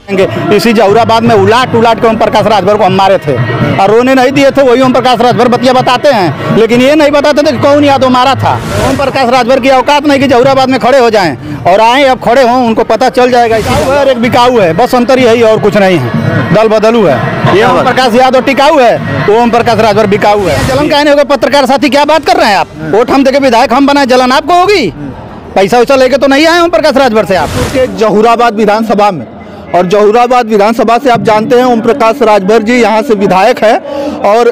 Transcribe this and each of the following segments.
इसी जहुराबाद में उलाट उलाट के ओम प्रकाश राजभर को हम मारे थे और रोने नहीं दिए थे। वही ओम प्रकाश राजभर बतिया बताते हैं, लेकिन ये नहीं बताते थे कि कौन यादव मारा था। ओम प्रकाश राजभर की औकात नहीं कि जहुराबाद में खड़े हो जाएं और आए अब खड़े हों, उनको पता चल जाएगा। एक बिकाऊ है, बस अंतर यही और कुछ नहीं है, दल बदलू है। ये ओम प्रकाश यादव टिकाऊ है, वो ओम प्रकाश राजभर बिकाऊ है। जलन कहने होगा पत्रकार साथी, क्या बात कर रहे हैं आप? वोट हम देके विधायक हम बनाए, जलन आपको होगी? पैसा वैसा लेके तो नहीं आए ओम प्रकाश राजभर से आप। जहुराबाद विधानसभा में, और जहुराबाद विधानसभा से आप जानते हैं ओम प्रकाश राजभर जी यहाँ से विधायक है और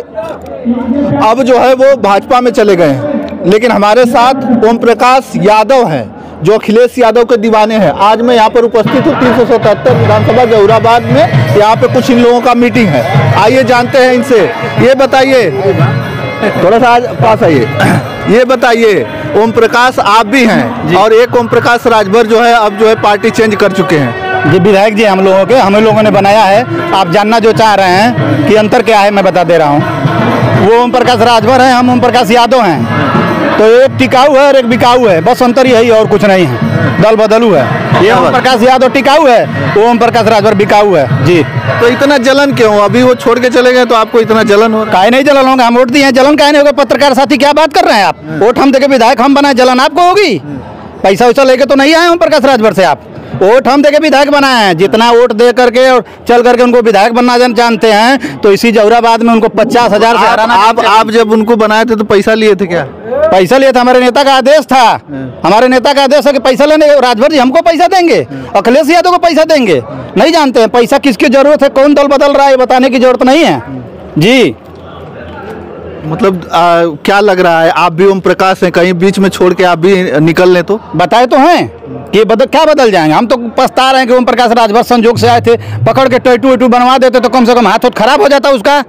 अब जो है वो भाजपा में चले गए हैं। लेकिन हमारे साथ ओम प्रकाश यादव हैं जो अखिलेश यादव के दीवाने हैं। आज मैं यहाँ पर उपस्थित हूँ 377 विधानसभा जहुराबाद में। यहाँ पे कुछ इन लोगों का मीटिंग है, आइए जानते हैं इनसे। ये बताइए, थोड़ा सा आज पास आइए, ये बताइए ओम प्रकाश आप भी हैं और एक ओम प्रकाश राजभर जो है अब जो है पार्टी चेंज कर चुके हैं। जी विधायक जी हम लोगों ने बनाया है। आप जानना जो चाह रहे हैं कि अंतर क्या है, मैं बता दे रहा हूँ। वो ओम प्रकाश राजभर हैं, हम ओम प्रकाश यादव हैं। तो एक टिकाऊ है और एक बिकाऊ है, बस अंतर यही और कुछ नहीं है, दल बदलू है। ये ओम प्रकाश यादव टिकाऊ है, वो ओम प्रकाश राजभर बिकाऊ है। जी तो इतना जलन क्यों? अभी वो छोड़ के चले गए तो आपको इतना जलन हो रहा है? काहे नहीं जलन होगा, हम वोट दिए हैं, जलन काहे नहीं होगा? पत्रकार साथी क्या बात कर रहे हैं आप? वोट हम देके विधायक हम बनाए, जलन आपको होगी? पैसा वैसा लेके तो नहीं आए ओम प्रकाश राजभर से आप। वोट हम देके विधायक बनाए हैं, जितना वोट दे करके और चल करके उनको विधायक बनना जानते हैं। तो इसी जहुराबाद में उनको 50,000 से हराना। आप जब उनको बनाए थे तो पैसा लिए थे क्या? पैसा लिए थे, हमारे नेता का आदेश था। हमारे नेता का आदेश है कि पैसा लेने। राजभर जी हमको पैसा देंगे, अखिलेश यादव को पैसा देंगे? नहीं जानते हैं पैसा किसकी जरूरत है, कौन दल बदल रहा है, बताने की जरूरत नहीं है। जी मतलब क्या लग रहा है, आप भी ओम प्रकाश हैं, कहीं बीच में छोड़ के आप भी निकल लें तो? बताए तो हैं कि क्या बदल जाएंगे। हम तो पछता रहे हैं कि ओम प्रकाश राजभर संजोग से आए थे, पकड़ के टैटू वैटू बनवा देते तो कम से कम हाथ खराब हो जाता उसका।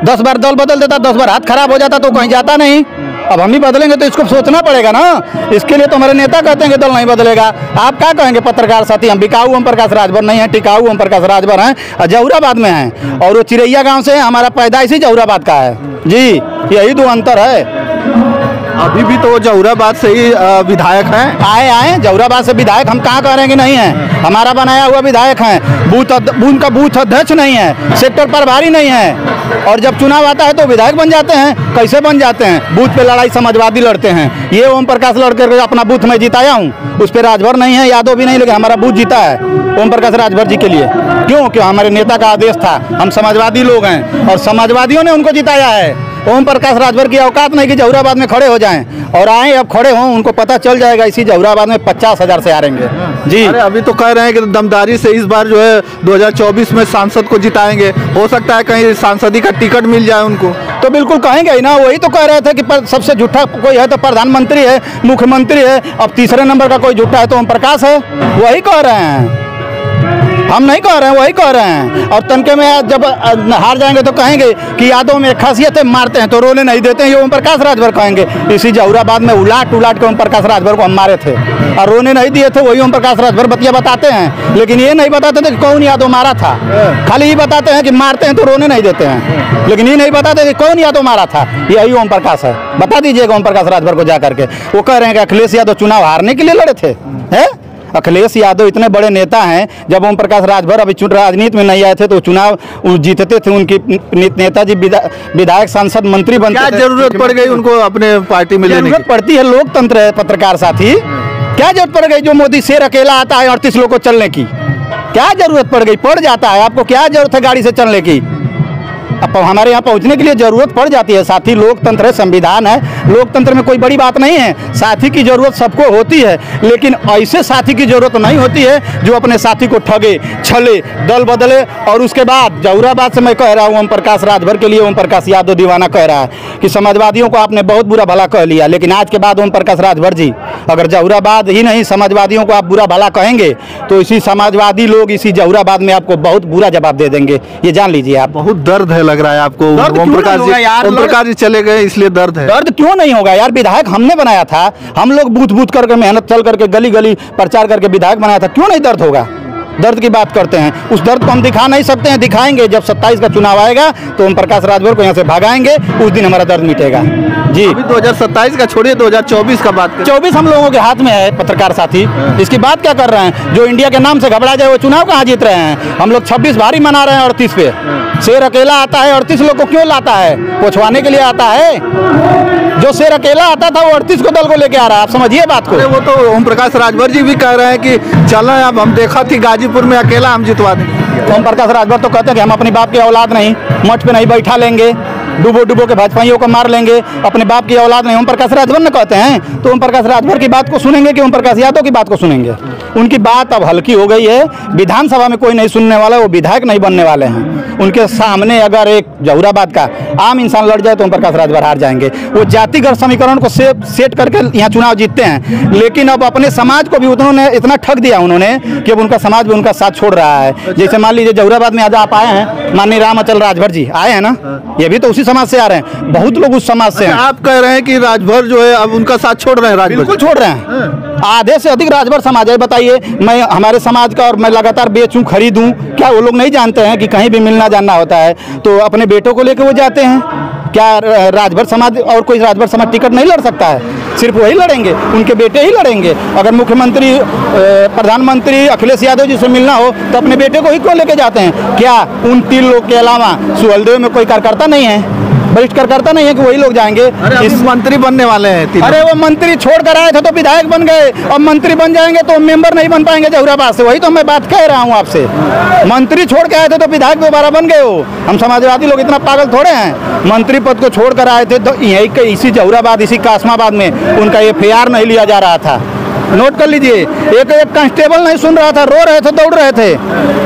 10 बार दल बदल देता, 10 बार हाथ खराब हो जाता तो कहीं जाता नहीं। अब हम ही बदलेंगे तो इसको सोचना पड़ेगा ना। इसके लिए तो हमारे नेता कहते हैं कि दल नहीं बदलेगा। आप क्या कहेंगे पत्रकार साथी? हम बिकाऊ ओम प्रकाश राजभर नहीं है, टिकाऊ ओम प्रकाश राजभर हैं, जहुराबाद में हैं और वो चिरैया गांव से हमारा पैदाइश ही जहुराबाद का है। जी यही दो अंतर है। अभी भी तो जहुराबाद से ही विधायक हैं। आए जहुराबाद से विधायक हम कहाँ कह रहे हैं कि नहीं है? हमारा बनाया हुआ विधायक हैं। उनका बूथ अध्यक्ष नहीं है, सेक्टर प्रभारी नहीं है, और जब चुनाव आता है तो विधायक बन जाते हैं। कैसे बन जाते हैं? बूथ पे लड़ाई समाजवादी लड़ते हैं। ये ओम प्रकाश लड़कर अपना बूथ में जिताया हूँ, उस पर राजभर नहीं है, यादव भी नहीं, लेकिन हमारा बूथ जीता है ओम प्रकाश राजभर जी के लिए। क्यों? हमारे नेता का आदेश था। हम समाजवादी लोग हैं और समाजवादियों ने उनको जिताया है। ओम प्रकाश राजभर की औकात नहीं कि जहुराबाद में खड़े हो जाएं और आए अब खड़े हों, उनको पता चल जाएगा। इसी जहुराबाद में 50,000 से हारेंगे। जी अरे अभी तो कह रहे हैं कि दमदारी से इस बार जो है 2024 में सांसद को जिताएंगे। हो सकता है कहीं सांसदी का टिकट मिल जाए उनको। तो बिल्कुल कहेंगे ही ना। वही तो कह रहे थे कि सबसे झूठा कोई है तो प्रधानमंत्री है, मुख्यमंत्री है, अब तीसरे नंबर का कोई झूठा है तो ओम प्रकाश है। वही कह रहे हैं, हम नहीं कह रहे हैं, वही कह रहे हैं। और तनके में जब हार जाएंगे तो कहेंगे कि यादव में खासियत है, मारते हैं तो रोने नहीं देते हैं, ये ओम प्रकाश राजभर कहेंगे। इसी जहुराबाद में उलाट उलाट के ओम प्रकाश राजभर को हम मारे थे और रोने नहीं दिए थे। वही ओम प्रकाश राजभर बतिया बताते हैं, लेकिन ये नहीं बताते थे कि कौन यादव मारा था। खाली ही बताते हैं कि मारते हैं तो रोने नहीं देते हैं, लेकिन ये नहीं बताते कि कौन यादव मारा था। यही ओम प्रकाश है। बता दीजिएगा ओम प्रकाश राजभर को जा करके। वो कह रहे हैं कि अखिलेश यादव चुनाव हारने के लिए लड़े थे। अखिलेश यादव इतने बड़े नेता हैं, जब ओम प्रकाश राजभर अभी राजनीति में नहीं आए थे तो चुनाव जीतते थे। उनकी नेताजी विधायक, सांसद, मंत्री बनते थे। क्या जरूरत पड़ गई उनको अपने पार्टी में लेने की? जरूरत पड़ती है, लोकतंत्र है पत्रकार साथी। क्या जरूरत पड़ गई जो मोदी शेर अकेला आता है 38 लोग को चलने की? क्या जरूरत पड़ गई? पड़ जाता है। आपको क्या जरूरत है गाड़ी से चलने की? अब हमारे यहाँ पहुँचने के लिए जरूरत पड़ जाती है। साथी लोकतंत्र है, संविधान है, लोकतंत्र में कोई बड़ी बात नहीं है। साथी की जरूरत सबको होती है, लेकिन ऐसे साथी की जरूरत नहीं होती है जो अपने साथी को ठगे, छले, दल बदले। और उसके बाद जहुराबाद से मैं कह रहा हूँ ओम प्रकाश राजभर के लिए, ओम प्रकाश यादव दीवाना कह रहा है कि समाजवादियों को आपने बहुत बुरा भला कह लिया, लेकिन आज के बाद ओम प्रकाश राजभर जी अगर जहुराबाद ही नहीं समाजवादियों को आप बुरा भला कहेंगे तो इसी समाजवादी लोग इसी जहुराबाद में आपको बहुत बुरा जवाब दे देंगे, ये जान लीजिए आप। बहुत दर्द है लग रहा है आपको। ओम प्रकाश जी चले गए इसलिए दर्द है। दर्द क्यों नहीं होगा यार? विधायक हमने बनाया था, हम लोग बूथ बूथ करके मेहनत चल करके गली गली प्रचार करके विधायक बनाया था, क्यों नहीं दर्द होगा? दर्द की बात करते हैं। उस दर्द को हम दिखा नहीं सकते हैं, दिखाएंगे जब 27 का चुनाव आएगा तो ओम प्रकाश राजभर को यहाँ से भगाएंगे, उस दिन हमारा दर्द मिटेगा। जी, अभी 2027 का छोड़िए, 2024 का बात करें। 24 हम लोगों के हाथ में है पत्रकार साथी, इसकी बात क्या कर रहे हैं? जो इंडिया के नाम से घबरा जाए वो चुनाव कहाँ जीत रहे हैं? हम लोग 26 भारी मना रहे हैं 38 पे। शेर अकेला आता है 38 लोग को क्यों लाता है? पहुँचवाने के लिए आता है। जो शेर अकेला आता था वो 38 को दल को लेके आ रहा है, आप समझिए बात को। वो तो ओम प्रकाश राजभर जी भी कह रहे हैं कि चलो अब हम देखा थी गाजीपुर में अकेला हम जितवा देंगे। ओम प्रकाश राजभर तो कहते हैं कि हम अपने बाप की औलाद नहीं, मठ पे नहीं बैठा लेंगे, डुबो के भाजपाइयों को मार लेंगे, अपने बाप की औलाद नहीं। ओम प्रकाश राजभर ने कहते हैं तो ओम प्रकाश राजभर की बात को सुनेंगे कि ओम प्रकाश यादव की बात को सुनेंगे? उनकी बात अब हल्की हो गई है, विधानसभा में कोई नहीं सुनने वाला, वो विधायक नहीं बनने वाले हैं। उनके सामने अगर एक जहुराबाद का आम इंसान लड़ जाए तो ओम प्रकाश राजभर हार जाएंगे। वो जातिगत समीकरण को सेट करके यहाँ चुनाव जीतते हैं, लेकिन अब अपने समाज को भी उन्होंने इतना ठग दिया उन्होंने कि अब उनका समाज भी उनका साथ छोड़ रहा है। जैसे मान लीजिए जहुराबाद में आज आप आए हैं, माननीय राम अचल राजभर जी आए हैं ना, ये भी तो उसी समाज से आ रहे हैं, बहुत लोग उस समाज से हैं। आप कह रहे हैं कि राजभर जो है अब उनका साथ छोड़ रहे हैं? राजभर बिल्कुल छोड़ रहे हैं, आधे से अधिक राजभर समाज है। बताइए, मैं हमारे समाज का और मैं लगातार बेचूं खरीदूं, क्या वो लोग नहीं जानते हैं कि कहीं भी मिलना जानना होता है तो अपने बेटों को लेकर वो जाते हैं? क्या राजभर समाज और कोई राजभर समाज टिकट नहीं लड़ सकता है? सिर्फ वही लड़ेंगे, उनके बेटे ही लड़ेंगे। अगर मुख्यमंत्री प्रधानमंत्री अखिलेश यादव जी से मिलना हो तो अपने बेटे को ही क्यों लेके जाते हैं? क्या उन 3 लोग के अलावा सुहलदेव में कोई कार्यकर्ता नहीं है, वरिष्ठ कार्यकर्ता नहीं है कि वही लोग जाएंगे? इस मंत्री बनने वाले हैं। अरे वो मंत्री छोड़ कर आए थे तो विधायक बन गए, अब मंत्री बन जाएंगे तो मेंबर नहीं बन पाएंगे जहुराबाद से। वही तो मैं बात कह रहा हूँ आपसे, मंत्री छोड़ के आए थे तो विधायक दोबारा बन गए हो। हम समाजवादी लोग इतना पागल थोड़े हैं। मंत्री पद को छोड़ कर आए थे तो यही के इसी जहुराबाद, इसी कासमाबाद में उनका FIR नहीं लिया जा रहा था। नोट कर लीजिए, एक कांस्टेबल नहीं सुन रहा था, रो रहे थे, दौड़ रहे थे,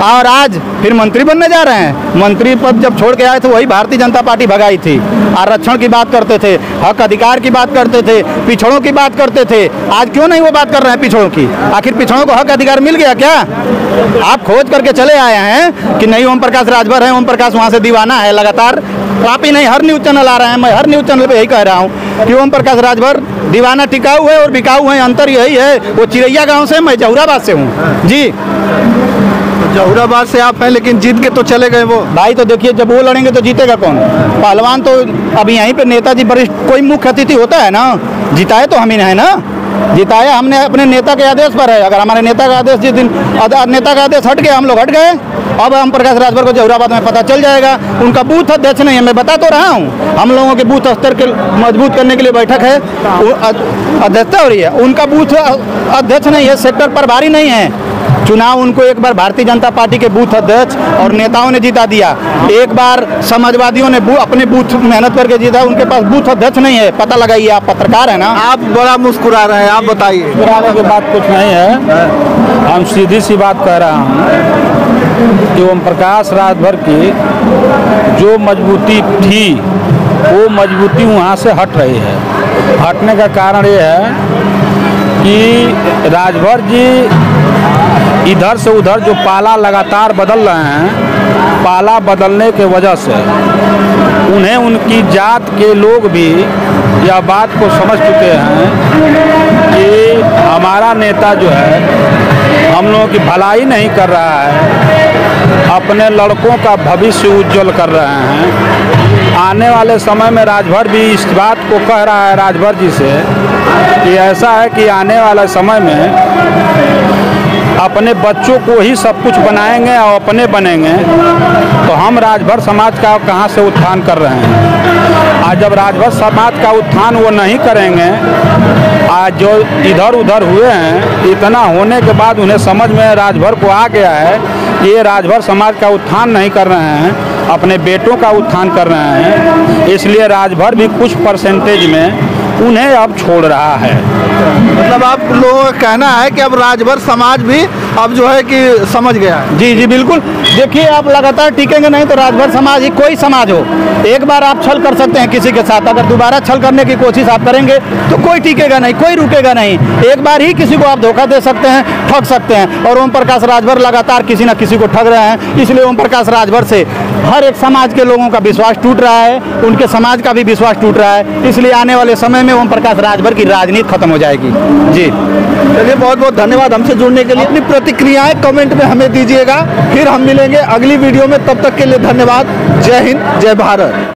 और आज फिर मंत्री बनने जा रहे हैं। मंत्री पद जब छोड़ के आए थे वही भारतीय जनता पार्टी भगाई थी। आरक्षण की बात करते थे, हक अधिकार की बात करते थे, पिछड़ों की बात करते थे। आज क्यों नहीं वो बात कर रहे हैं पिछड़ों की? आखिर पिछड़ों को हक अधिकार मिल गया क्या? आप खोज करके चले आए हैं कि नहीं ओम प्रकाश राजभर है, ओम प्रकाश वहाँ से दीवाना है। लगातार आप ही नहीं, हर न्यूज़ चैनल आ रहे हैं, मैं हर न्यूज़ चैनल पे यही कह रहा हूँ कि ओम प्रकाश राजभर दीवाना टिकाऊ है और बिकाऊ है। अंतर यही है, वो चिरैया गांव से, मैं जहुराबाद से हूँ। जी, जहुराबाद से आप हैं लेकिन जीत के तो चले गए वो। भाई तो देखिए, जब वो लड़ेंगे तो जीतेगा कौन? पहलवान तो अब यहीं पे नेताजी वरिष्ठ कोई मुख्य अतिथि होता है ना, जिताए तो हम ही है ना, जिताया हमने अपने नेता के आदेश पर है। अगर हमारे नेता का आदेश जिस दिन नेता का आदेश हट गया, हम लोग हट गए। अब ओम प्रकाश राजभर को जहुराबाद में पता चल जाएगा। उनका बूथ अध्यक्ष नहीं है, मैं बता तो रहा हूँ। हम लोगों के बूथ स्तर के मजबूत करने के लिए बैठक है, अध्यक्षता हो रही है। उनका बूथ अध्यक्ष नहीं है, सेक्टर प्रभारी नहीं है। चुनाव उनको एक बार भारतीय जनता पार्टी के बूथ अध्यक्ष और नेताओं ने जीता दिया, एक बार समाजवादियों ने अपने बूथ मेहनत करके जीता। उनके पास बूथ अध्यक्ष नहीं है। पता लगाइए, आप पत्रकार है ना। आप बड़ा मुस्कुरा रहे हैं, आप बताइए। मुस्कुराने की बात कुछ नहीं है, हम सीधी सी बात कह रहा हूँ कि ओम प्रकाश राजभर की जो मजबूती थी वो मजबूती वहाँ से हट रही है। हटने का कारण ये है कि राजभर जी इधर से उधर जो पाला लगातार बदल रहे हैं, पाला बदलने के वजह से उन्हें उनकी जात के लोग भी यह बात को समझ चुके हैं कि हमारा नेता जो है हम लोगों की भलाई नहीं कर रहा है, अपने लड़कों का भविष्य उज्जवल कर रहे हैं। आने वाले समय में राजभर भी इस बात को कह रहा है राजभर जी से कि ऐसा है कि आने वाले समय में अपने बच्चों को ही सब कुछ बनाएंगे और अपने बनेंगे, तो हम राजभर समाज का कहाँ से उत्थान कर रहे हैं? आज जब राजभर समाज का उत्थान वो नहीं करेंगे, आज जो इधर उधर हुए हैं, इतना होने के बाद उन्हें समझ में राजभर को आ गया है कि ये राजभर समाज का उत्थान नहीं कर रहे हैं, अपने बेटों का उत्थान कर रहे हैं। इसलिए राजभर भी कुछ परसेंटेज में उन्हें अब छोड़ रहा है। मतलब आप लोगों का कहना है कि अब राजभर समाज भी अब जो है कि समझ गया है। जी जी बिल्कुल। देखिए, आप लगातार टिकेंगे नहीं तो राजभर समाज ही, कोई समाज हो, एक बार आप छल कर सकते हैं किसी के साथ, अगर दोबारा छल करने की कोशिश आप करेंगे तो कोई टिकेगा नहीं, कोई रुकेगा नहीं। एक बार ही किसी को आप धोखा दे सकते हैं, ठग सकते हैं, और ओम प्रकाश राजभर लगातार किसी न किसी को ठग रहे हैं। इसलिए ओम प्रकाश राजभर से हर एक समाज के लोगों का विश्वास टूट रहा है, उनके समाज का भी विश्वास टूट रहा है। इसलिए आने वाले समय समय में ओम प्रकाश राजभर की राजनीति खत्म हो जाएगी। जी चलिए, बहुत बहुत धन्यवाद हमसे जुड़ने के लिए। अपनी प्रतिक्रियाएं कमेंट में हमें दीजिएगा। फिर हम मिलेंगे अगली वीडियो में, तब तक के लिए धन्यवाद। जय हिंद, जय भारत।